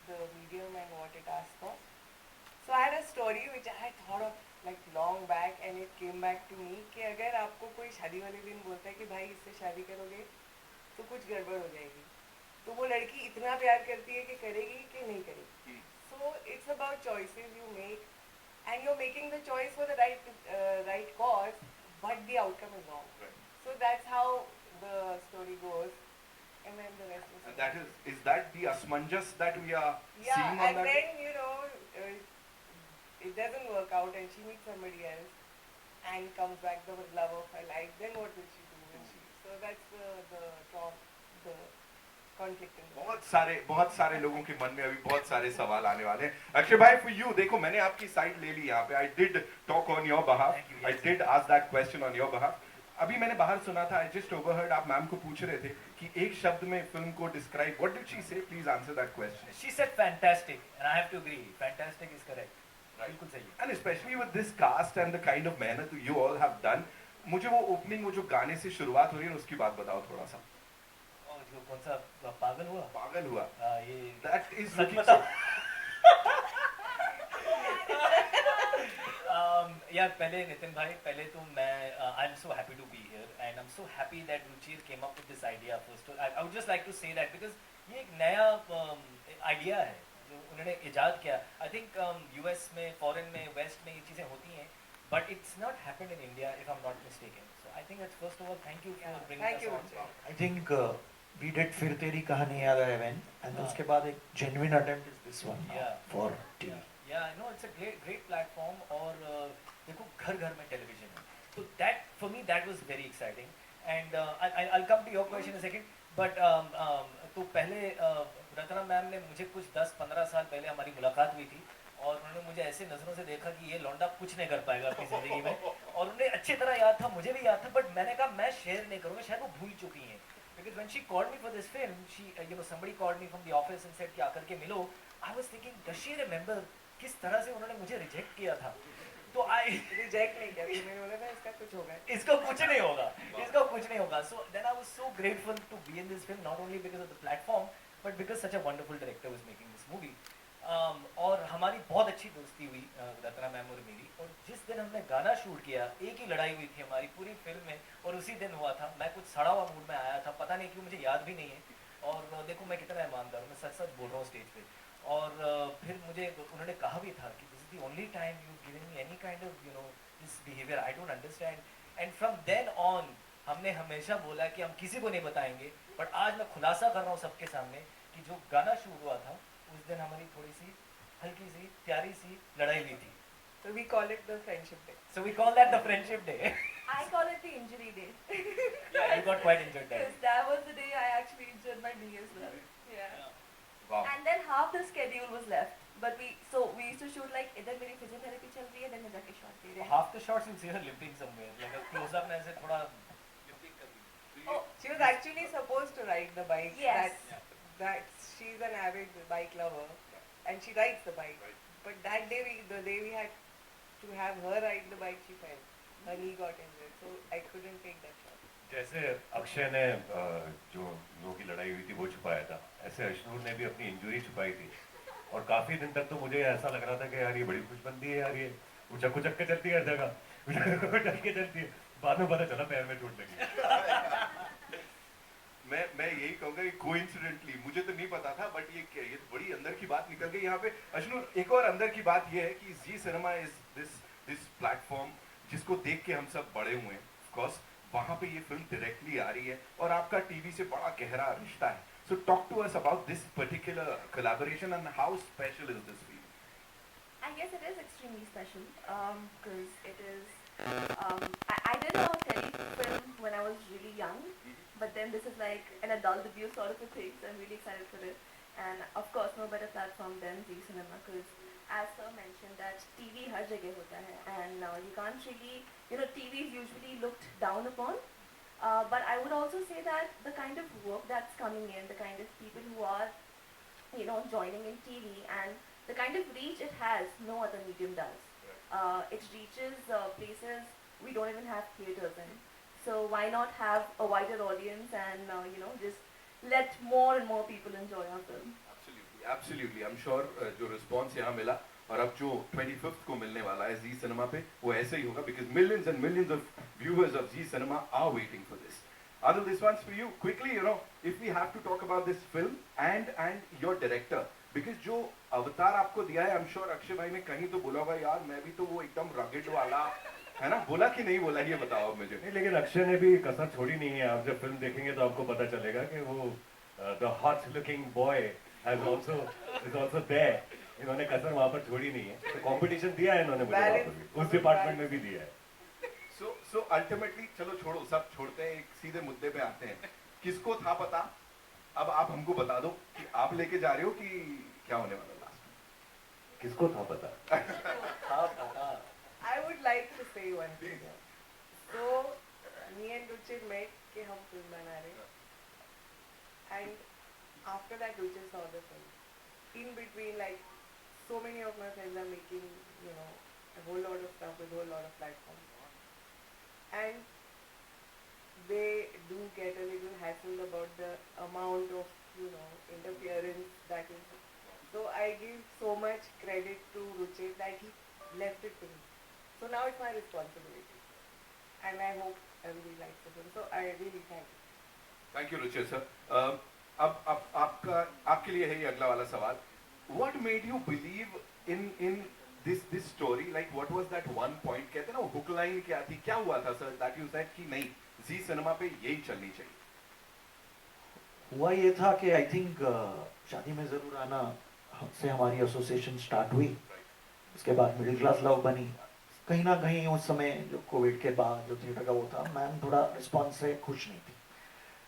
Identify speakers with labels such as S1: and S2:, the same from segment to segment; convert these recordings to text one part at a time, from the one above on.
S1: the medium and what it asks for. So I had a story which I had thought of like long back and it came back to me कि अगर आपको कोई शादी वाले दिन बोलता है कि भाई इससे शादी करोगे तो कुछ गड़बड़ हो जाएगी, तो वो लड़की इतना प्यार करती है कि करेगी कि नहीं करेगी. So it's about choices you make and you're making the choice for the right cause, but the outcome is wrong. Right. So that's how the story goes. And then the rest is.
S2: And that is that the asmanjas that we are
S1: Yeah,
S2: seeing on
S1: and
S2: that?
S1: then it doesn't work out, and she meets somebody else, and comes back the love of her life. Then what will she do? When she? So that's the conflict in the.
S2: बहुत सारे लोगों के मन में अभी बहुत सारे सवाल आने वाले हैं. अक्षय भाई, for you, देखो मैंने आपकी साइड ले ली यहाँ पे. I did talk on your behalf.
S3: Thank you,
S2: I
S3: yes.
S2: did ask that question on your behalf. अभी मैंने बाहर सुना था, I just overheard, आप मैम को पूछ रहे थे कि एक शब्द में फिल्म को describe. What did she say? Please answer that question.
S3: She said fantastic, and I have to agree. Fantastic is correct.
S2: Right.
S3: बिल्कुल सही है.
S2: And especially with this cast and the kind of मेहनत you all have done, मुझे वो opening, वो जो गाने से शुरुआत हो रही है उसकी बात बताओ थोड़ा सा.
S3: और जो कौन सा पागल हुआ?
S2: पागल हुआ.
S3: ये
S2: That is
S3: सच
S2: looking
S3: बताओ. यार पहले नितिन भाई, पहले तो मैं I am so happy to be here and I am so happy that Ruchir came up with this idea first. I would just like to say that because ये एक नया आइडिया है जो उन्होंने इजाद किया. आई थिंक यूएस में, foreign में, वेस्ट में ये चीज़ें होती हैं, but it's not happened in India if I am not mistaken. So I think that's first of all thank you for bringing
S1: Thank you,
S3: us on.
S1: Ruchi.
S4: I think we did फिर तेरी कहानी याद है when, and
S3: हाँ.
S4: उसके बाद एक genuine attempt is this one now
S3: Yeah.
S4: for TV.
S3: Yeah, I know it's a great platform. और देखो घर घर में टेलीविजन है, तो that for me that was very exciting. And I'll come to your question in a second. But तो पहले Ratna ma'am ने मुझे कुछ 10-15 साल पहले हमारी मुलाकात हुई थी और उन्होंने मुझे ऐसे नज़रों से देखा कि ये लौंडा कुछ नहीं कर पाएगा अपनी ज़िंदगी में. और उन्हें अच्छी तरह याद था, मुझे भी याद था, बट मैंने कहा मैं शेयर नहीं करूँगा, शायद वो भूल चुकी हैं. Because when she called me for this film, somebody called me from the office and said कि आकर के मिलो. I was thinking, does she remember किस तरह से उन्होंने मुझे रिजेक्ट किया था. तो
S1: रिजेक्ट नहीं किया, मैंने बोला था इसका कुछ होगा.
S3: इसका कुछ नहीं होगा, इसका कुछ नहीं होगा. So then I was so grateful to be in this film, not only because of the platform, but because such a wonderful director was making this movie. और हमारी बहुत अच्छी दोस्ती हुई रत्ना मैम और मेरी. और जिस दिन हमने गाना शूट किया, एक ही लड़ाई हुई थी हमारी पूरी फिल्म में, और उसी दिन हुआ था. मैं कुछ सड़ा हुआ मूड में आया था, पता नहीं क्यों, मुझे याद भी नहीं है. और देखो मैं कितना ईमानदार हूँ, मैं सच सच बोल रहा हूँ स्टेज पे. और फिर मुझे उन्होंने कहा भी था कि this is the only time you given me any kind of this behaviour, I don't understand. And from then on हमने हमेशा बोला कि हम किसी को नहीं बताएंगे. बट आज मैं खुलासा कर रहा हूँ सबके सामने कि जो गाना शुरू हुआ था उस दिन हमारी थोड़ी सी हल्की सी प्यारी सी लड़ाई हुई थी.
S1: So we call it the friendship day.
S3: So we call that the friendship day.
S5: I call it the injury day.
S3: Yeah, you got quite injured that.
S5: Because that was the day I actually injured my knee as well. Yeah.
S2: Wow.
S5: And then half the schedule was left. But we used to shoot like इधर मेरी physiotherapy चल रही है, then मैं जाके shot दे रहे हैं.
S3: Half the shots you see her limping somewhere, like a close up में ऐसे थोड़ा limping कर रही.
S5: Oh,
S1: She was actually supposed to ride the bike.
S5: Yes.
S1: That's she's an avid bike lover, and she rides the bike.
S2: Right.
S1: But that day, the day we had to have her ride the bike, she fell. Her knee got injured, so I couldn't take that shot.
S6: जैसे अक्षय ने जो लोगों की लड़ाई हुई थी वो छुपाया था, ऐसे अशनूर ने भी अपनी इंजरी छुपाई थी. और काफी दिन तक तो मुझे ऐसा लग रहा था कि यार ये बड़ी खुशबंदी है यार, ये उचक उचक के चलती है हर जगह, उचक के चलती है. बाद में पता चला पैर में चोट लगी.
S2: मैं यही कहूंगा कि कोइंसिडेंटली, मुझे तो नहीं पता था, बट ये बड़ी अंदर की बात निकल गई यहाँ पे. अशनूर, एक और अंदर की बात ये है कि जी सिनेमा इज दिस प्लेटफॉर्म जिसको देख के हम सब बड़े हुए हैं. ऑफ कोर्स वहाँ पे ये फिल्म डायरेक्टली आ रही है और आपका टीवी से बड़ा गहरा रिश्ता है. So talk to us about this particular collaboration and how special is this film.
S5: I guess it is extremely special because it is. I did a telefilm when I was really young, but then this is like an adult debut sort of a thing, so I'm really excited for it. And of course, no better platform than Zee Cinema because, as sir mentioned, that TV har jagah hota hai, and you can't really, TV is usually looked down upon. But I would also say that the kind of work that's coming in, the kind of people who are, joining in TV, and the kind of reach it has, no other medium does. It reaches places we don't even have theaters in. So why not have a wider audience and just let more and more people enjoy our film?
S2: Absolutely, absolutely I am sure जो response यहाँ मिला और अब जो 25th को मिलने वाला है जी सिनेमा पे वो ऐसे ही होगा because millions and millions of viewers of Zee Cinema are waiting for this Adil, this one's for you. Quickly, you know, if we have to talk about this film and your director, because जो अवतार आपको दिया है, I'm sure Akshay भाई ने कहीं तो बोला होगा यार मैं भी तो वो एकदम rugged वाला है ना, बोला कि नहीं बोला ये बताओ अब मुझे.
S6: नहीं, लेकिन अक्षय ने भी कसर छोड़ी नहीं है. आप जब फिल्म देखेंगे तो आपको पता चलेगा कि वो the hot looking boy is also there. इन्होंने कसर वहां पर छोड़ी नहीं है. तो कंपटीशन दिया है इन्होंने मुझे वहां पर भी. उस डिपार्टमेंट में भी दिया है.
S2: So ultimately चलो छोड़ो सब छोड़ते हैं एक सीधे मुद्दे पे आते हैं. किसको था पता? अब आप हमको बता दो कि आप लेके जा रहे हो कि क्या होने वाला लास्ट में.
S6: किसको था पता?
S1: I would like to say one thing. So me and Ruchir met कि हम फिल्म बना रहे हैं. And after that Ruchir saw the film. In between, like so many of my friends are making, you know, a whole lot of stuff with a whole lot of platforms. And they do get a little hassled about the amount of, you know, interference that is. So I give so much credit to Ruchir that he left it to me. So now it's my responsibility. And I hope everybody likes the film. So I really thank you.
S2: Thank you Ruchir sir. अब आपका आपके लिए है ये अगला वाला सवाल. What made you believe in this story? Like what was that one point? कहते हैं ना वो hook line क्या थी? क्या हुआ था सर that you said कि नहीं जी सिनेमा पे यही चलनी चाहिए.
S4: हुआ ये था कि आई थिंक शादी में जरूर आना से हमारी एसोसिएशन स्टार्ट हुई. उसके बाद मिडिल क्लास लव बनी. कहीं ना कहीं उस समय जो कोविड के बाद जो थिएटर का वो था, मैम थोड़ा रिस्पॉन्स से खुश नहीं थी.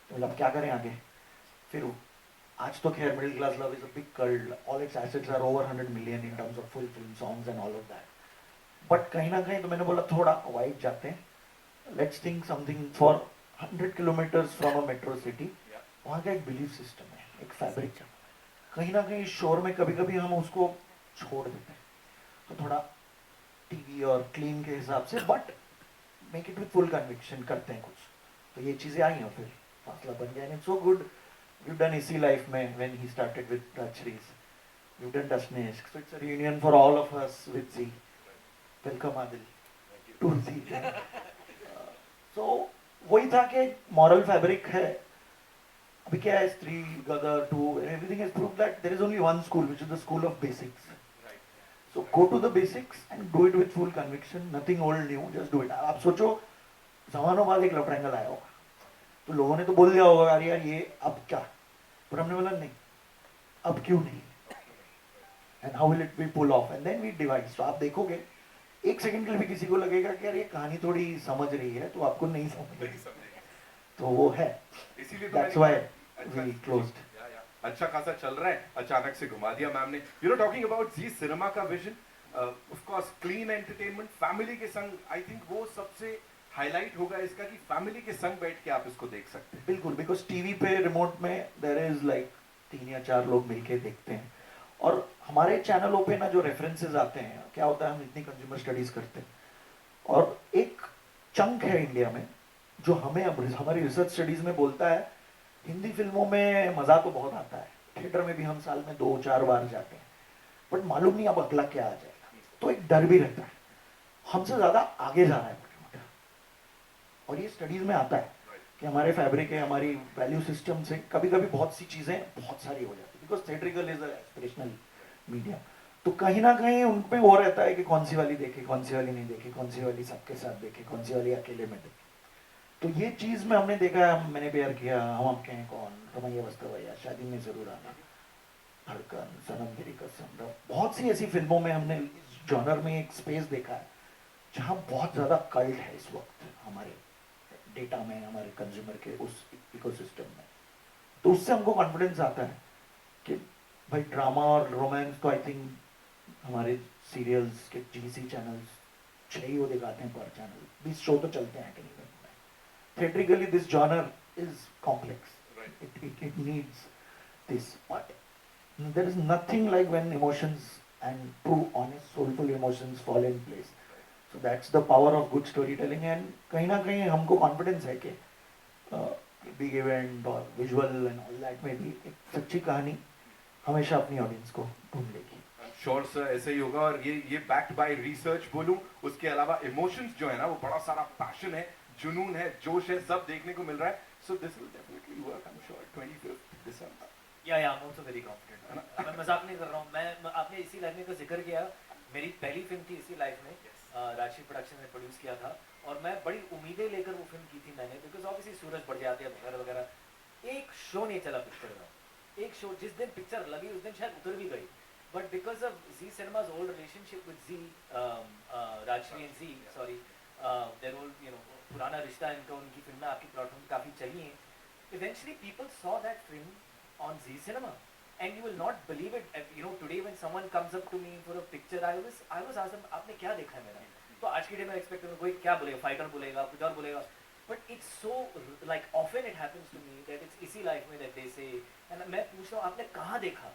S4: तो मतलब क्या करें आगे. फिर आज तो खैर Middle Class Love is a big cult. All its assets are over 100 million in terms of full film songs and all of that. But कहीं ना कहीं तो मैंने बोला थोड़ा वाइड जाते हैं. Let's think something for 100 kilometres from a metro city. वहाँ का एक बिलीफ सिस्टम है, एक फैब्रिक है. कहीं ना कहीं शोर में कभी कभी हम उसको छोड़ देते हैं. तो थोड़ा टीवी और क्लीन के हिसाब से but make it with full conviction करते हैं कुछ. तो ये चीज़ें आई हैं. फिर फासला बन गया. It's so good. We've done इसी लाइफ में when he started with Dachris. We've done Dashnesh. So it's a reunion for all of us with Z. Welcome Adil to Z. So वही था कि moral fabric है. अभी क्या है स्त्री गदर to everything has proved that there is only one school which is the school of basics. So go to the basics and do it with full conviction. Nothing old new. Just do it. आप सोचो जमानों बाद एक love triangle आया होगा तो लोगों ने तो बोल दिया होगा यार ये अब क्या. पर हमने बोला नहीं अब क्यों नहीं. And how will it be pull off and then we divide. तो आप देखोगे एक सेकंड के लिए भी किसी को लगेगा कि यार ये कहानी थोड़ी समझ रही है तो आपको नहीं समझ रही. तो वो है.
S2: इसीलिए
S4: दैट्स व्हाई वी क्लोज्ड.
S2: अच्छा खासा चल रहा है. अचानक से घुमा दिया मैम ने. You know talking about Zee cinema का vision of course clean entertainment family के संग. आई थिंक वो सबसे हाईलाइट होगा इसका कि फैमिली के संग बैठ के आप इसको देख सकते हैं.
S4: बिल्कुल. बिकॉज टीवी पे रिमोट में देयर इज लाइक 3 या 4 लोग मिलके देखते हैं. और हमारे चैनलों पे ना जो रेफरेंसेस आते हैं क्या होता है हम इतनी कंज्यूमर स्टडीज करते हैं और एक चंक है इंडिया में जो हमें अब हमारी रिसर्च स्टडीज में बोलता है हिंदी फिल्मों में मजा तो बहुत आता है. थिएटर में भी हम साल में 2-4 बार जाते हैं बट मालूम नहीं अब अगला क्या आ जाएगा. तो एक डर भी रहता है. हमसे ज्यादा आगे जा रहा है और ये स्टडीज में आता है कि हमारे फैब्रिक है हमारी वैल्यू सिस्टम से कभी कभी बहुत सी चीजें बहुत सारी हो जाती है. Because theatrical is aspirational media. तो कहीं ना कहीं उन पे वो रहता है कि कौन सी वाली देखे कौन सी वाली नहीं देखे कौन सी वाली सबके साथ देखे कौन सी वाली अकेले में देखे. तो ये चीज में हमने देखा. मैंने प्यार किया, हम आपके हैं कौन, रमैया वस्तवैया, शादी में जरूर आना, धड़कन, सनम तेरी कसम, बहुत सी ऐसी फिल्मों में हमने इस जॉनर में एक स्पेस देखा है जहाँ बहुत ज्यादा कल्ट है इस वक्त हमारे डेटा में हमारे कंज्यूमर के उस इकोसिस्टम में. तो उससे हमको कॉन्फिडेंस आता है कि भाई ड्रामा और रोमांस तो आई थिंक हमारे सीरियल्स के जीसी चैनल्स 6 ही वो दिखाते हैं पर चैनल. 20 शो तो चलते हैं टेलीविजन में. Theatrically this genre is complex. It needs this but there is nothing like when emotions and true honest soulful emotions fall in place. So that's the power of good storytelling and कहीं ना कहीं हमको confidence है कि big event और visual and all that में भी एक सच्ची कहानी हमेशा अपनी ऑडियंस को ढूंढ लेगी।
S2: श्योर सर ऐसे ही होगा और ये बैक्ड बाय रिसर्च बोलूं उसके अलावा इमोशंस जो है ना वो बड़ा सारा पैशन है, जुनून है, जोश है, सब देखने को मिल रहा है। So this will definitely work, I am sure. 25 दिसंबर।
S3: या I am also very confident. मैं मजाक नहीं कर रहा हूँ। आपने इसी लाइफ में का जिक्र किया, मेरी पहली फिल्म थी इसी लाइफ में, राशि प्रोडक्शन ने प्रोड्यूस किया था और मैं बड़ी उम्मीदें लेकर वो फिल्म की थी मैंने, बिकॉज ऑब्वियसली सूरज बढ़ जाते हैं वगैरह वगैरह। एक शो नहीं चला पिक्चर का, एक शो जिस दिन पिक्चर लगी उस दिन शायद उतर भी गई, but because of Zee Cinema's old relationship with Zee, Rajshri and Zee, sorry, their old पुराना रिश्ता इनका, उनकी फिल्में आपकी प्लेटफॉर्म काफ़ी चली हैं। Eventually people saw that film on Zee Cinema, and you will not believe it. Today when someone comes up to me for a picture, I was asked them, आपने क्या देखा है मेरा? तो आज की डे में एक्सपेक्ट करूँ कोई क्या बोलेगा, फाइटर बोलेगा, कुछ और बोलेगा, but it's so like often it happens to me that it's इसी लाइफ में that they say, and मैं पूछता हूँ आपने कहाँ देखा?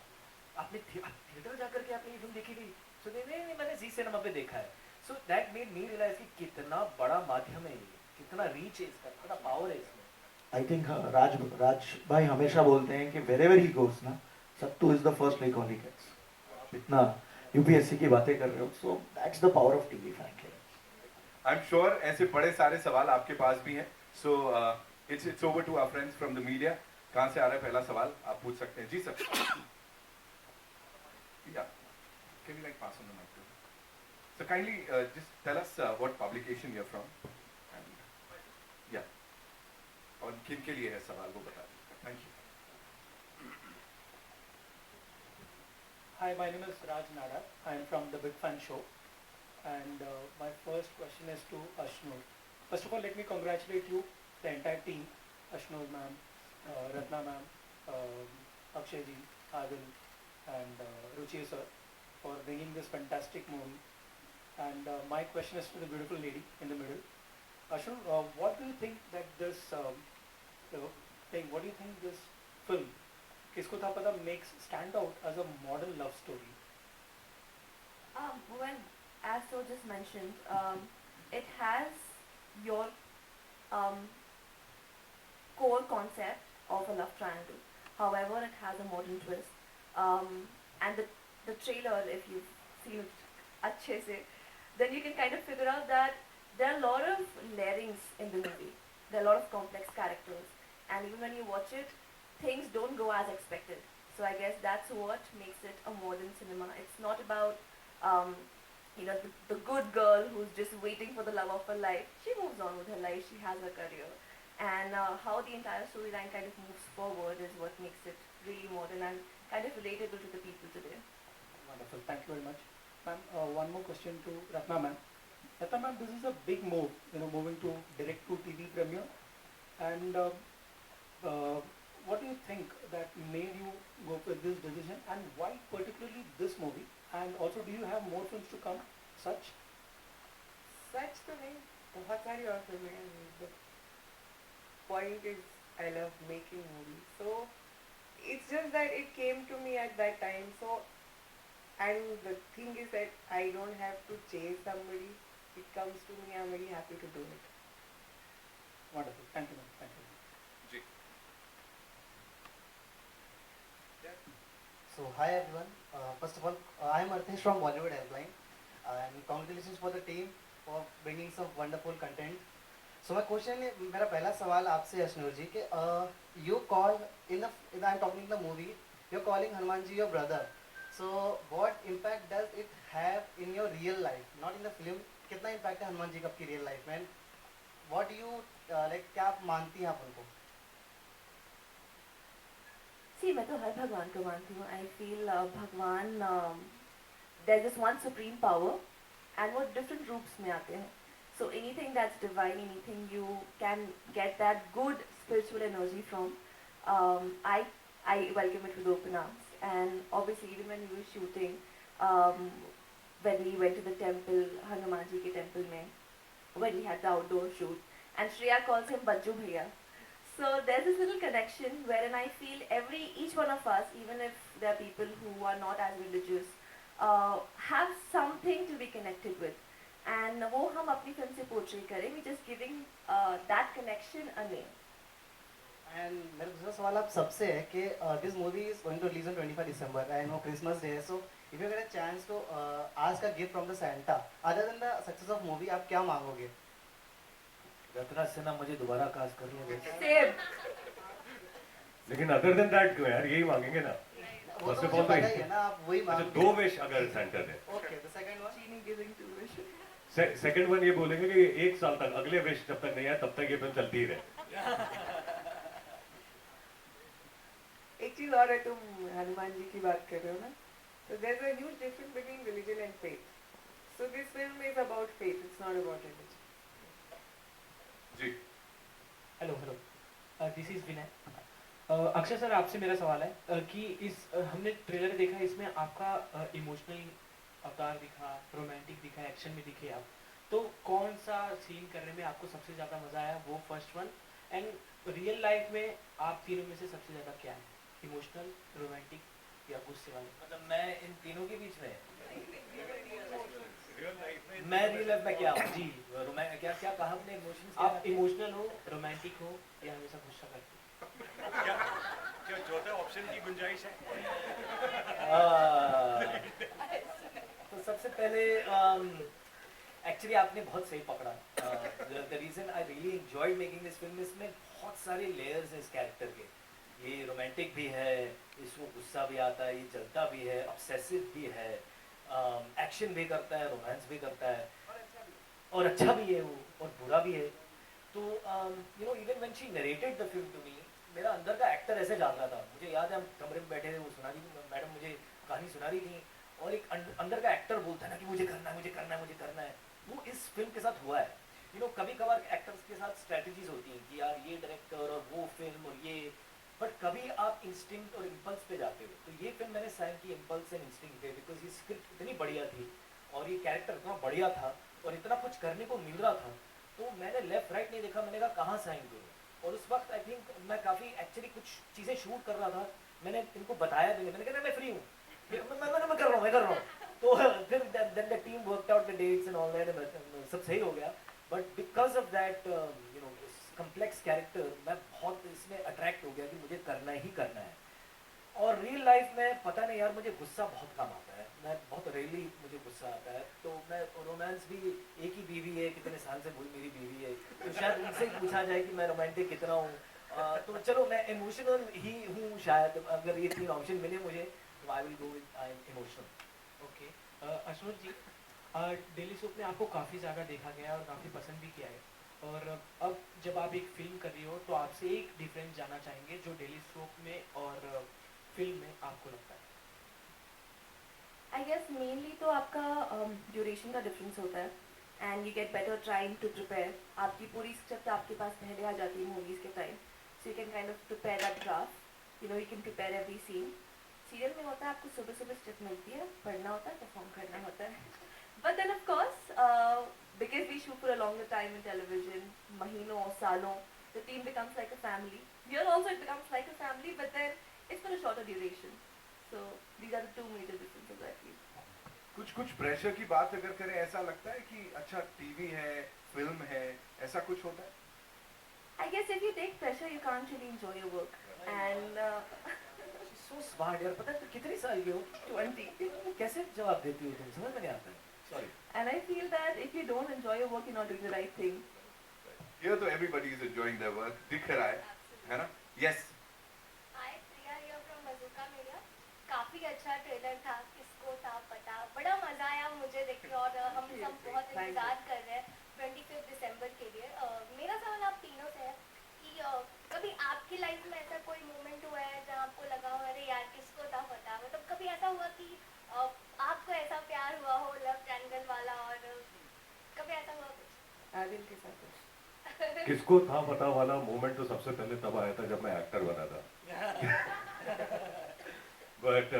S3: आपने थिएटर जाकर के आपने ये फिल्म देखी थी? So नहीं मैंने जी सिनेमा पे देखा है। So that made me realize कि कितना बड़ा माध्यम है ये, कितना रीच है इसका, कितना पावर है इसमें।
S4: आई थिंक राज भाई हमेशा बोलते हैं कि वेरेवर ही गोस ना, sattu is the first recall he gets. इतना यूपीएससी की बातें कर रहे हो, so that's the power of TV frankly.
S2: I am sure ऐसे बड़े सारे सवाल आपके पास भी हैं। So it's over to our friends from the media. कहाँ से आ रहा है पहला सवाल, आप पूछ सकते हैं। जी सर। या can you like pass on the mic? So kindly just tell us what publication you are from and या और किन के लिए है सवाल वो बता दीजिए। Thank you.
S7: Hi, my name is Raj Nada. I am from the Big Fun Show. And my first question is to Ashnur. First of all, let me congratulate you, the entire team, Ashnur ma'am, Ratna ma'am, Akshay ji, Adil, and Ruchi sir, for bringing this fantastic movie. And my question is to the beautiful lady in the middle. Ashnur, what do you think that this what do you think this film, किसको था पता, makes stand out as a modern love story?
S5: Well, as so just mentioned, it has your core concept of a love triangle. However, it has a modern twist. And the trailer, if you've seen it अच्छे से, then you can kind of figure out that there are a lot of layerings in the movie. There are a lot of complex characters. And even when you watch it, things don't go as expected. So I guess that's what makes it a modern cinema. It's not about, the good girl who's just waiting for the love of her life. She moves on with her life, she has her career. And how the entire storyline kind of moves forward is what makes it really modern and kind of relatable to the people today.
S7: Wonderful, thank you very much. Ma'am, one more question to Ratna ma'am. Ratna ma'am, this is a big move, moving to direct to TV premiere. And what do you think that made you go for this decision, and why particularly this movie? And also, do you have more films to come such?
S1: सच तो नहीं, बहुत सारी और फिल्में हैं। The point is, I love making movies. So it's just that it came to me at that time. So, and the thing is that I don't have to chase somebody. It comes to me. I'm very happy to do it.
S7: Wonderful. Thank you, ma'am. Thank you.
S2: Ji
S8: So hi everyone. First of all, I am Arthesh from Bollywood Helpline, and congratulations for the team for bringing some wonderful content. So my question, मेरा पहला सवाल आपसे अश्नूर जी कि you call in the I'm talking in the movie, you're calling Hanuman ji your brother. So what impact does it have in your real life, not in the film? कितना impact है हनुमान जी का आपकी real life में? What do you like, क्या आप मानती हैं आप उनको?
S5: See, मैं तो हर भगवान को मानती हूँ. I feel भगवान there's this one supreme power, and वो different रूप्स में आते हैं. So anything that's divine, anything you can get that good spiritual energy from, I welcome it with open arms. And obviously, even when we were shooting, when we went to the temple, Hanuman ji ke temple mein, when we had the outdoor shoot, and Shreya calls him Bajju Bhaiya. So there's this little connection wherein I feel each one of us, even if there are people who are not as religious, have something to be connected with. And वो हम अपनी film से portray करें, we're just giving that connection a name.
S8: And मेरा दूसरा सवाल आप सबसे है कि this movie is going to release on 25 December I know Christmas day so if you get a chance to ask a gift from the Santa other than the success of movie आप क्या मांगोगे?
S4: रत्ना सिन्हा मुझे दोबारा cast कर ले बस।
S5: Same.
S6: लेकिन other than that क्यों यार, यही मांगेंगे ना।
S8: वो
S6: First
S8: तो
S6: of
S8: मुझे
S6: all तो
S8: पता ही है ना, आप वही
S6: अच्छा,
S8: मांग
S6: 2 विश अगर सेंटर है,
S8: okay the second one
S5: Genie giving 2 wishes.
S6: Second one ये बोलेंगे कि 1 साल तक, अगले विश जब तक नहीं आए तब तक ये फिल्म चलती ही रहे।
S1: एक चीज और है, तुम हनुमान जी की बात कर रहे हो ना, so there's a huge difference between religion and faith. So this film is about faith, it's not about religion.
S2: जी
S7: hello hello this is Vinay. Akshay sir, आपसे मेरा सवाल है कि हमने ट्रेलर देखा, इसमें आपका इमोशनल अवतार दिखा, रोमांटिक दिखा, एक्शन में दिखे आप, तो कौन सा सीन करने में आपको सबसे ज़्यादा मज़ा आया, वो first one, and real life में आप तीनों में से सबसे ज़्यादा क्या है, इमोशनल, रोमांटिक या गुस्से वाले?
S3: मतलब मैं इन तीनों के बीच में, मैं रियल लाइफ में क्या हूँ
S7: जी,
S3: क्या क्या कहा आपने, इमोशंस
S7: आप इमोशनल हो, रोमांटिक हो, या हमेशा गुस्सा करते हो?
S6: क्या चौथे ऑप्शन की गुंजाइश है?
S3: तो सबसे पहले एक्चुअली आपने बहुत सही पकड़ा। The reason I really enjoyed making this film, इसमें बहुत सारे लेयर्स हैं इस कैरेक्टर के। ये रोमांटिक भी है, इसको गुस्सा भी आता है, ये जलता भी है, ऑब्सेसिव भी है, एक्शन भी करता है, रोमांस भी करता है, और अच्छा भी है वो, और बुरा भी है। तो you know even when she narrated the film to me, मेरा अंदर का एक्टर ऐसे जाग रहा था। मुझे याद है हम कमरे में बैठे थे, वो सुना रही मैडम मुझे कहानी सुना रही थी, और एक अंदर का एक्टर बोलता है ना कि मुझे करना है, मुझे करना है, मुझे करना है। वो इस फिल्म के साथ हुआ है। यू नो कभी कभार एक्टर्स के साथ स्ट्रेटजीज होती हैं कि यार ये डायरेक्टर और वो फिल्म और ये, बट कभी आप इंस्टिंक्ट और इम्पल्स पे जाते हो। तो ये फिल्म मैंने साइन की इम्पल्स एंड इंस्टिंक्ट पे, बिकॉज ये स्क्रिप्ट इतनी बढ़िया थी और ये कैरेक्टर इतना बढ़िया था और इतना कुछ करने को मिल रहा था, तो मैंने लेफ्ट राइट नहीं देखा, मैंने कहा कहाँ साइन करूँ। और उस वक्त आई थिंक मैं काफ़ी एक्चुअली कुछ चीज़ें शूट कर रहा था, मैंने इनको बताया भी नहीं, मैंने कहा मैं फ्री हूँ, मैं कर रहा हूँ। तो फिर then the team worked out the dates and all that, सब सही हो गया। But because of that you know complex character, मैं बहुत इसमें अट्रैक्ट हो गया कि मुझे करना ही करना है। और रियल लाइफ में पता नहीं यार, मुझे गुस्सा बहुत कम आता है, मैं बहुत रेयरली मुझे गुस्सा आता है। तो मैं रोमांस भी, एक ही बीवी है, कितने साल से मेरी बीवी है, तो शायद उनसे ही पूछा जाए कि मैं रोमांटिक कितना हूँ। तो चलो मैं इमोशनल ही हूँ शायद, अगर ये 3 ऑप्शन मिले मुझे तो I will go with I am emotional.
S7: Okay, Ashok ji, daily soap में आपको काफ़ी ज़्यादा देखा गया है और काफ़ी पसंद भी किया है, और अब जब आप एक फिल्म कर रही हो तो आपसे एक डिफरेंस जानना चाहेंगे जो डेली सोप में और फिल्म में आपको लगता है।
S5: I guess mainly तो आपका ड्यूरेशन का डिफरेंस होता है, and you get better time to prepare. आपकी पूरी स्क्रिप्ट आपके पास पहले आ जाती है मूवीज़ के time, so you can kind of prepare that draft, you know you can prepare every scene. Serial में होता है आपको सुबह सुबह स्क्रिप्ट मिलती है, पढ़ना होता है, परफॉर्म करना होता है। But then of course because we shoot for a longer time in television, महीनों सालों, the team becomes like a family. Here also it becomes like a family, but then it's for a shorter duration. So these are the 2 major differences I feel.
S2: कुछ pressure की बात अगर करें, ऐसा लगता है कि अच्छा टीवी है, फिल्म है, ऐसा कुछ होता है?
S5: I guess if you take pressure, you can't really enjoy your work. And
S3: so smart यार, पता है तो कितनी साल की हो, 20, कैसे जवाब देती हो तुम, समझ में नहीं आता है। Sorry.
S5: and I feel that if you don't enjoy your work, you're not doing the right thing.
S2: Here तो everybody is enjoying their work, दिख रहा है ना? Yes.
S9: Hi, Priya here from Bazooka Media. काफी अच्छा ट्रेलर था, किसको था पता, बड़ा मजा आया मुझे देख के, और हम सब बहुत
S1: Thank you.
S9: इंतजार कर रहे हैं 25 दिसंबर के लिए। मेरा सवाल आप तीनों से है कि कभी आपकी लाइफ में ऐसा कोई मोमेंट हुआ है जहाँ आपको लगा हो अरे यार किसको था पता, मतलब कभी ऐसा हुआ कि आपको ऐसा प्यार हुआ हो लव ट्रायंगल वाला, और कभी ऐसा हुआ कुछ?
S1: आदिल के साथ कुछ।
S6: किसको था पता वाला मोमेंट तो सबसे पहले तब आया था जब मैं एक्टर बना था। बट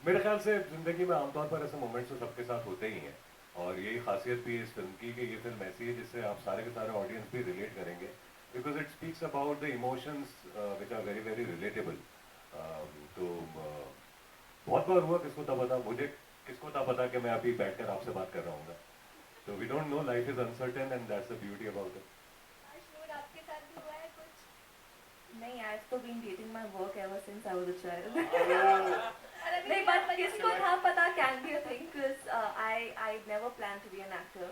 S6: मेरे ख्याल से जिंदगी में आमतौर पर ऐसे मोमेंट्स तो सबके साथ होते ही हैं, और यही खासियत भी है इस फिल्म की कि ये फिल्म ऐसी है जिससे आप सारे के सारे ऑडियंस भी रिलेट करेंगे, because it speaks about the emotions which are very very relatable. तो बहुत बार हुआ किसको था पता, मुझे किसको था पता कि मैं अभी बैठकर आपसे बात कर रहा हूँ। तो we don't know, life is uncertain and that's the beauty about it.
S9: Ashnoor, आपके साथ भी हुआ है कुछ?
S5: नहीं, I've तो been dating my work ever since I was a child.
S9: और अभी
S5: नहीं,
S9: क्या
S5: but
S9: बनी
S5: किसको
S9: है?
S5: था पता can be a thing because I never planned to be an actor.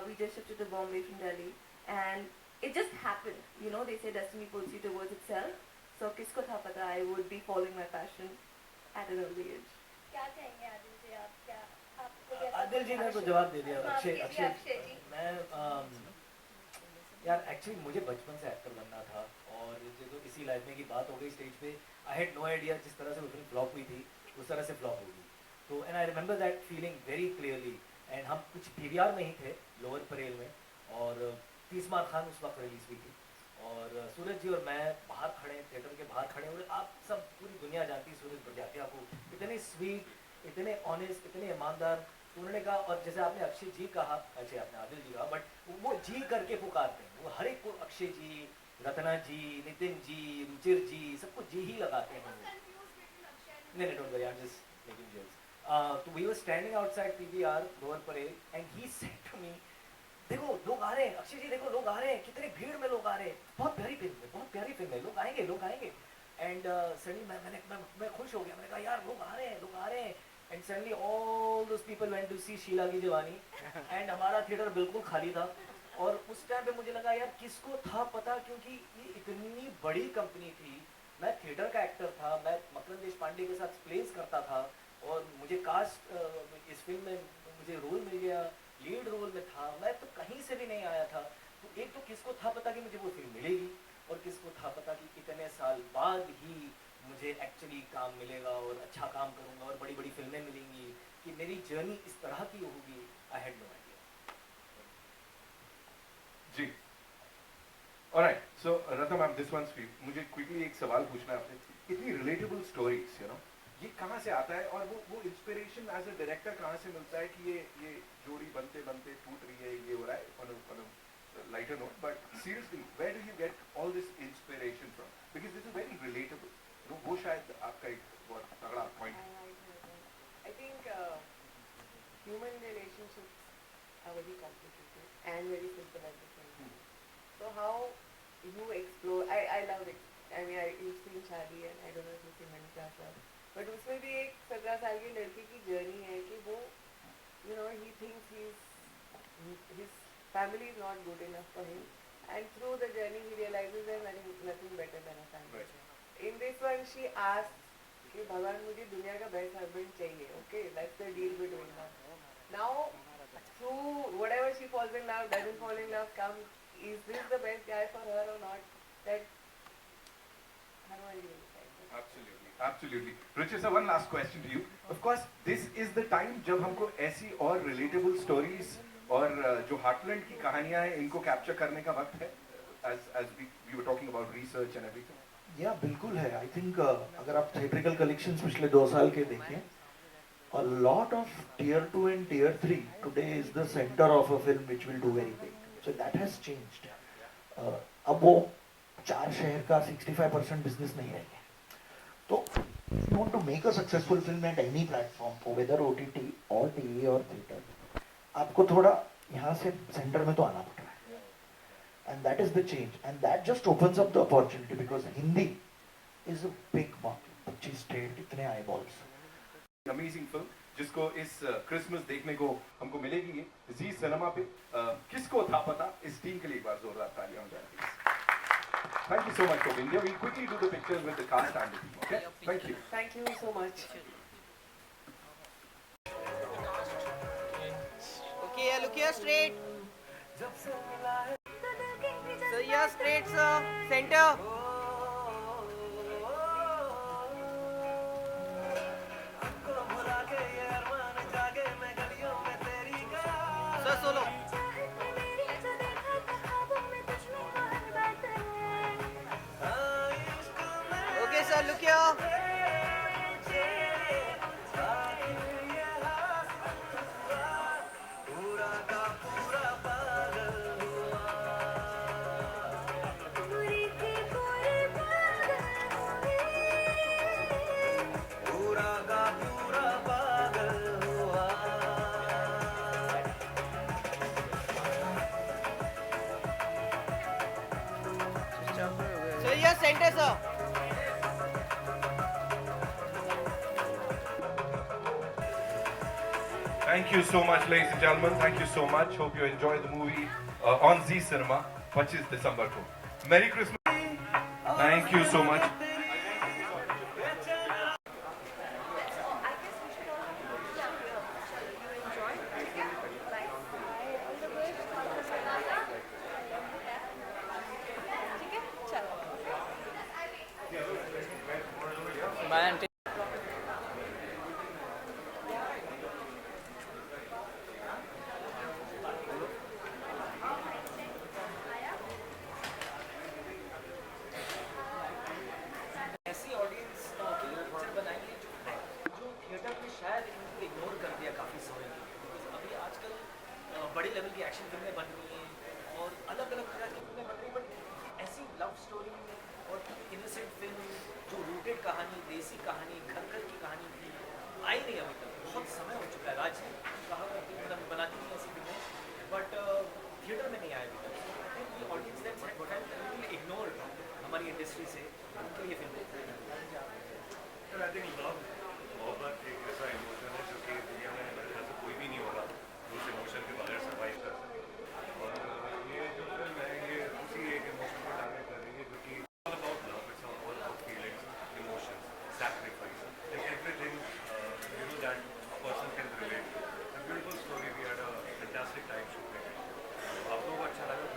S5: We just shifted to Bombay from Delhi and it just happened. You know, they say destiny pulls you towards itself. So किसको था पता I would be following my passion at an early age.
S9: क्या कहेंगे आदिल जी आप? क्या आपको भी ऐसा
S3: आदिल जी ने
S9: कुछ-
S3: तो जवाब दे दिया।
S9: माफ
S3: अक्षय
S9: कीजिए, अक्षय जी।
S3: मैं यार एक्चुअली मुझे बचपन से एक्टर बनना था और ये तो इसी लाइफ में की बात हो गई स्टेज पे। आई हैड नो आइडिया जिस तरह से वो फिल्म फ्लॉप हुई थी उस तरह से फ्लॉप होगी। तो and I remember that feeling very clearly. And हम कुछ पीवीआर में ही थे लोअर परेल में और 30 मार खान उस वक्त रिलीज हुई थी और सूरज जी और मैं बाहर खड़े, थिएटर के बाहर खड़े और आप सब पूरी दुनिया जानती है सूरज बड़जात्या को, इतने स्वीट, इतने ऑनेस्ट, इतने ईमानदार। तो उन्होंने कहा, और जैसे आपने अक्षय जी कहा, अच्छे आपने आदिल जी कहा, बट वो जी करके पुकारते हैं, वो हर एक को अक्षय जी, रत्ना जी, नितिन जी, रुचिर जी, सबको जी ही लगाते हैं। नहीं नहीं, don't worry, I am just making jokes. तो we were standing outside PVR Lower Parel and he said to me, देखो लोग आ रहे हैं, अक्षय जी देखो लोग आ रहे हैं, कितने भीड़ में लोग आ रहे हैं, बहुत प्यारी फिल्म है, बहुत प्यारी फिल्म है, लोग आएंगे, लोग आएंगे। एंड सडनली मैं खुश हो गया, मैंने कहा यार लोग आ रहे हैं, लोग आ रहे हैं। And suddenly all those people went to see Sheila ki Jawani and हमारा थिएटर बिल्कुल खाली था। और उस टाइम पे मुझे लगा यार किसको था पता, क्योंकि ये इतनी बड़ी कंपनी थी, मैं थिएटर का एक्टर था, मैं मकरंद देशपांडे के साथ प्लेस करता था और मुझे कास्ट इस फिल्म में मुझे रोल मिल गया, लीड रोल में था, मैं तो कहीं से भी नहीं आया था। तो एक तो किसको था पता कि मुझे वो फिल्म मिलेगी और किसको था पता कि इतने साल बाद ही मुझे एक्चुअली काम मिलेगा और अच्छा काम करूंगा और बड़ी बड़ी फिल्में मिलेंगी, कि मेरी जर्नी इस तरह की होगी। I had no idea.
S2: जी, alright, so Ratna ma'am, this one's for you. मुझे क्विकली एक सवाल पूछना है आपसे। इतनी रिलेटेबल स्टोरीज, यू नो, ये कहाँ से आता है और वो इंस्पिरेशन एज अ डायरेक्टर कहाँ से मिलता है कि ये जोड़ी बनते बनते टूट रही है, ये हो रहा है on a lighter note, but seriously, where do you get all this inspiration from? Because this is very relatable. No, वो शायद आपका एक बहुत तगड़ा point है।
S1: I think human relationships are very complicated and very simple at the same time. So how you explore, I love it. I mean, you've seen शादी and I don't know if you've seen Middle Class Love, but उसमें भी एक 17 साल की लड़की की journey है कि वो, you know, he thinks his family is not good enough for him, and through the journey he realizes there's nothing better than a family.
S2: Right.
S1: In this one she asks कि भगवान मुझे दुनिया का best husband चाहिए, okay, that's the deal between them. Now through whatever she falls in love, doesn't fall in love, come, is this the best guy for her or not? That how do I really decide?
S2: Absolutely, absolutely. Ruchir sir, one last question to you. Of course, this is the time जब हमको ऐसी और relatable stories और जो heartland की कहानियां हैं इनको कैप्चर करने का वक्त है, as we were talking about research and everything.
S4: या बिल्कुल है। आई थिंक अगर आप थिएट्रिकल कलेक्शंस पिछले 2 साल के देखें, a lot of tier 2 and tier 3 today is the center of a film which will do very big. So that has changed. अब वो 4 शहर का 65% बिजनेस नहीं रह गया। तो if you want to make a successful film at any platform, whether OTT or TV or theater, आपको थोड़ा यहाँ से सेंटर में तो आना पड़ रहा है। And that is the change, and that just opens up the opportunity because Hindi is a big market. 25 state, इतने eyeballs.
S2: Amazing film जिसको इस क्रिसमस देखने को हमको मिलेगी जी सिनेमा पे। किसको था पता, इस टीम के लिए एक बार जोरदार तालियां हो जाए please. Thank you so much for being here. We'll quickly do the pictures with the cast and the team. Okay? Thank you.
S1: Thank you so much.
S10: Okay, look here straight. So yeah, straight, sir. Center. Sir, solo. Okay, sir, look here.
S9: पूरी की पूरी
S10: yes, center, sir.
S2: Thank you so much, ladies and gentlemen. Thank you so much. Hope you enjoy the movie on Z Cinema, 25 December को. Merry Christmas. Thank you so much.
S3: ऐसी audience के लिए picture बनाएंगे जो theatre में शायद इनको ignore कर दिया काफ़ी समय के लिए। Because अभी आजकल बड़े लेवल की एक्शन फिल्में बन रही हैं और अलग अलग तरह की फिल्में बन रही हैं, बट ऐसी लव स्टोरी और इनोसेंट फिल्म जो रूटेड कहानी, देसी कहानी, घर घर की कहानी थी, आई नहीं अभी तक। बहुत समय हो चुका है। राज ने कहा कि मतलब बनाती नहीं ऐसी फिल्में, बट थिएटर में नहीं आया अभी तक। ये ऑडियंस दैट्स इग्नोर हमारी इंडस्ट्री से उनको ये film
S6: But I think love मोहब्बत एक ऐसा इमोशन है जो कि दुनिया में मेरे ख्याल से कोई भी नहीं होगा जो उस इमोशन के बगैर सर्वाइव कर सके। और ये जो फिल्म है ये उसी एक इमोशन को टारगेट कर रही है जो कि all about love, it's all about feelings, emotions, sacrifice, like everything you know that a person can relate to. It's a beautiful story. We had a fantastic time shooting. आप लोगों को अच्छा लगा?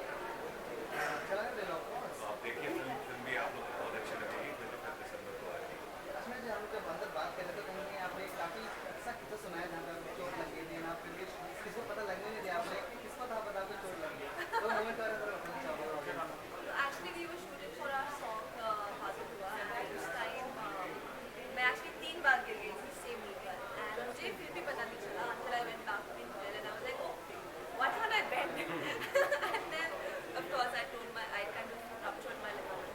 S6: आप देखिए फिल्म भी आप लोग को बहुत अच्छी लगेगी। 25 दिसंबर को आएगी।
S8: इसमें जो हम लोग जब अंदर बात कर रहे थे तो कहीं आपने काफ़ी ऐसा किस्सा सुनाया जहाँ पे आपको चोट लगी थी, आप फिर भी किसी को पता लगने नहीं दिया आपने कि किसको था पता आपको चोट लगी तो मोमेंट बारे में बताना चाहूँगा।
S5: Actually, we were shooting for our song हासिल हुआ and उस time मैं actually 3 बार गिर गई थी same knee पर and मुझे फिर भी पता नहीं चला until I went back to the hotel and I was like, oh, why can't I bend? And then of course I kind of ruptured my ligament.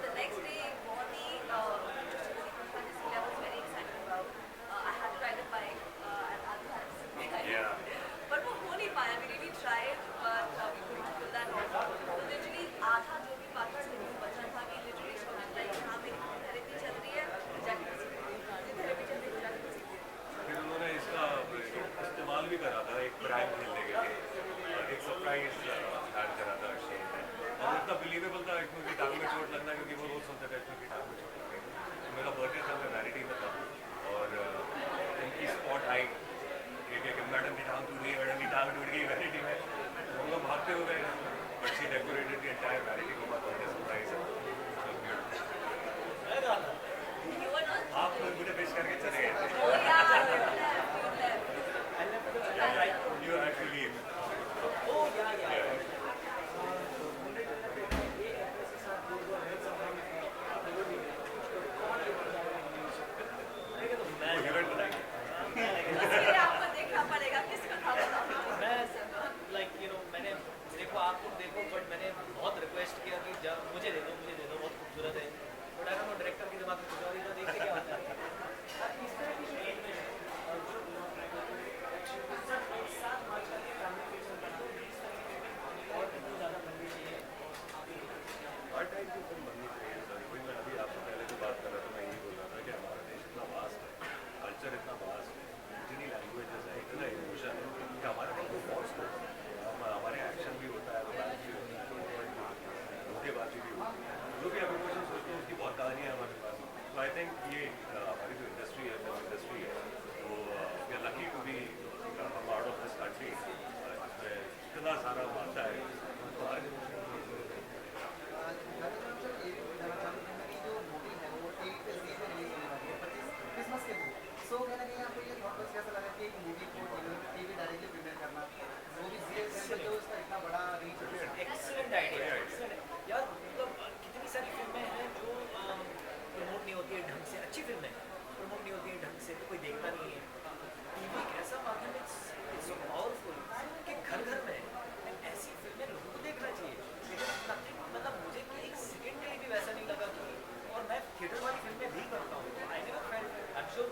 S5: The next day बहुत ही I was very excited about. I had to ride a bike and Adu had to sit behind me. But वो हो नहीं पाया. We really tried, but we couldn't pull that off. So literally आधा जो भी बाकी schedule बचा था कि literally she was like, हाँ मेरी therapy चल रही है, जाके किसी therapy चल रही है, जाके किसी
S6: फिर उन्होंने इसका इस्तेमाल भी करा था एक प्रैंक खेलने के लिए, एक सरप्राइज ऐड करा था अश्विन ने, और इतना बिलीवेबल था अश्विन की टांग में चोट लगना, क्योंकि वो रोज सुनते थे अश्विन की टांग में चोट लग गई। तो मेरा बर्थडे था, मैं वैनिटी में था और उनकी स्पॉट आई कि मैडम की टांग टूट गई, मैडम की टांग टूट गई वैनिटी में, तो हम लोग भागते हुए गए, but she decorated the entire vanity को बर्थडे सरप्राइज है।
S5: You were not.
S6: आप लोग मुझे विश करके चले गए थे।
S5: Oh yeah, you left.
S6: You actually
S3: Oh yeah.
S6: Event बनाएंगे।
S5: इसलिए आपको देखना पड़ेगा किसका था बताओ.
S3: मैं लाइक मैंने देखो आप लोग देखो, बट मैंने बहुत रिक्वेस्ट किया कि जब मुझे दे दो बहुत खूबसूरत है, but I don't know director के दिमाग में कुछ और ही था, देखिए क्या होता है। इस तरह की फिल्म में और कितनी ज़्यादा बननी चाहिए।
S6: हर टाइप की फिल्म बननी चाहिए सर। वही मैं अभी आपसे पहले जो बात कर रहा था, मैं यही बोल रहा था कि हमारा देश इतना वास्ट है, कल्चर इतना वास्ट है, इतनी लैंग्वेजेस है, इतना इमोशन है कि हमारे पास कोई फॉर्स नहीं है। हमारे एक्शन भी होता है, रोमांस भी होता है, धोखेबाजी भी होती है, जो भी आप इमोशन सोचते हैं उसकी बहुत कहानियाँ है हमारे पास। तो आई थिंक ये हमारी जो इंडस्ट्री है, फिल्म इंडस्ट्री है, तो we are lucky to be part of this country जिसमें इतना सारा आता है। तो हर
S8: क्रिसमस के दिन सो कहीं ना कहीं आपको ये थॉट बस कैसा लगा कि एक मूवी को टीवी डायरेक्टली प्रीमियर करना, वो भी सीरियस जो उसका इतना बड़ा रीच है।
S3: एक्सीलेंट आइडिया यार। मतलब कितनी सारी फिल्में हैं जो प्रमोट नहीं होती है ढंग से, अच्छी फिल्में प्रमोट नहीं होती है ढंग से, तो कोई देखता नहीं है। टीवी एक ऐसा माध्यम है, इट्स सो पावरफुल कि घर घर में ऐसी फिल्में लोगों को देखना चाहिए। लेकिन मतलब मुझे कि एक सेकेंड के लिए भी वैसा नहीं लगा कि, और मैं थिएटर वाली फिल्में भी करता हूँ, तो I never felt, I am sure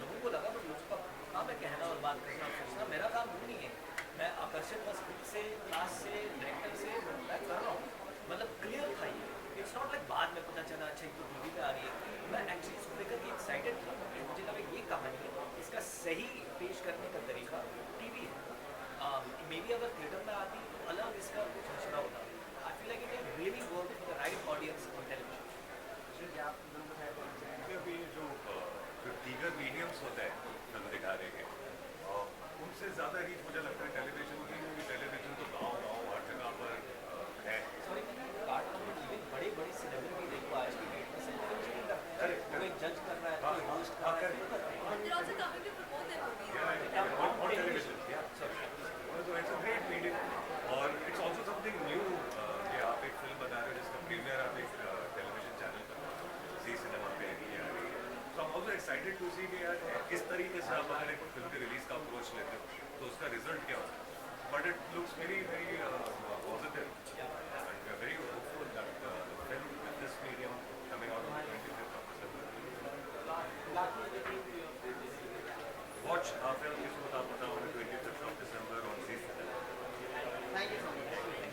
S3: लोगों को लगा, बट लोगों का काम है कहना और बात करना और सोचना, मेरा काम वो नहीं है। मैं आकर्षित बस खुद से, क्लास से, डायरेक्टर से मैं कर रहा हूँ, मतलब क्लियर था ये इट्स नॉट लाइक बाद में पता चला अच्छा ये तो टीवी पे आ रही है, मैं एक्चुअली इसको लेकर के एक्साइटेड था, मुझे लगा ये कहानी इसका सही पेश करने का तरीका टीवी है। मे बी अगर थिएटर में आती तो अलग इसका कुछ मसला होता। I feel like it can really work for the right audience on television.
S6: अभी जो टीगर मीडियम्स होता है फिल्म दिखाने के, उनसे ज़्यादा रीच मुझे लगता है टेलीविजन की, क्योंकि टेलीविजन तो गाँव गाँव हर जगह पर है।
S3: सॉरी काट इवन बड़े बड़े सेलिब्रिटी देखो आज की डेट में सेलिब्रिटी नहीं करते हैं, कोई जज कर रहा है, कोई होस्ट कर रहा है,
S9: They're also coming to promote their movies.
S6: On television, yeah. So it's a great medium, और it's also something new कि आप एक फिल्म बना रहे हो जिसका प्रीमियर आप एक टेलीविजन चैनल पर जी सिनेमा पे ये आ रही है। So I'm also excited to see कि यार किस तरीके से आप अगर एक फिल्म के रिलीज का अप्रोच लेते हो तो उसका रिजल्ट क्या होता है। But it looks very very positive, and we are very hopeful that the film with this medium coming out on the 25th of December. Watch our film, इसको आप बताओ, on the 25th of December on Zee Cinema.
S8: Thank you so much.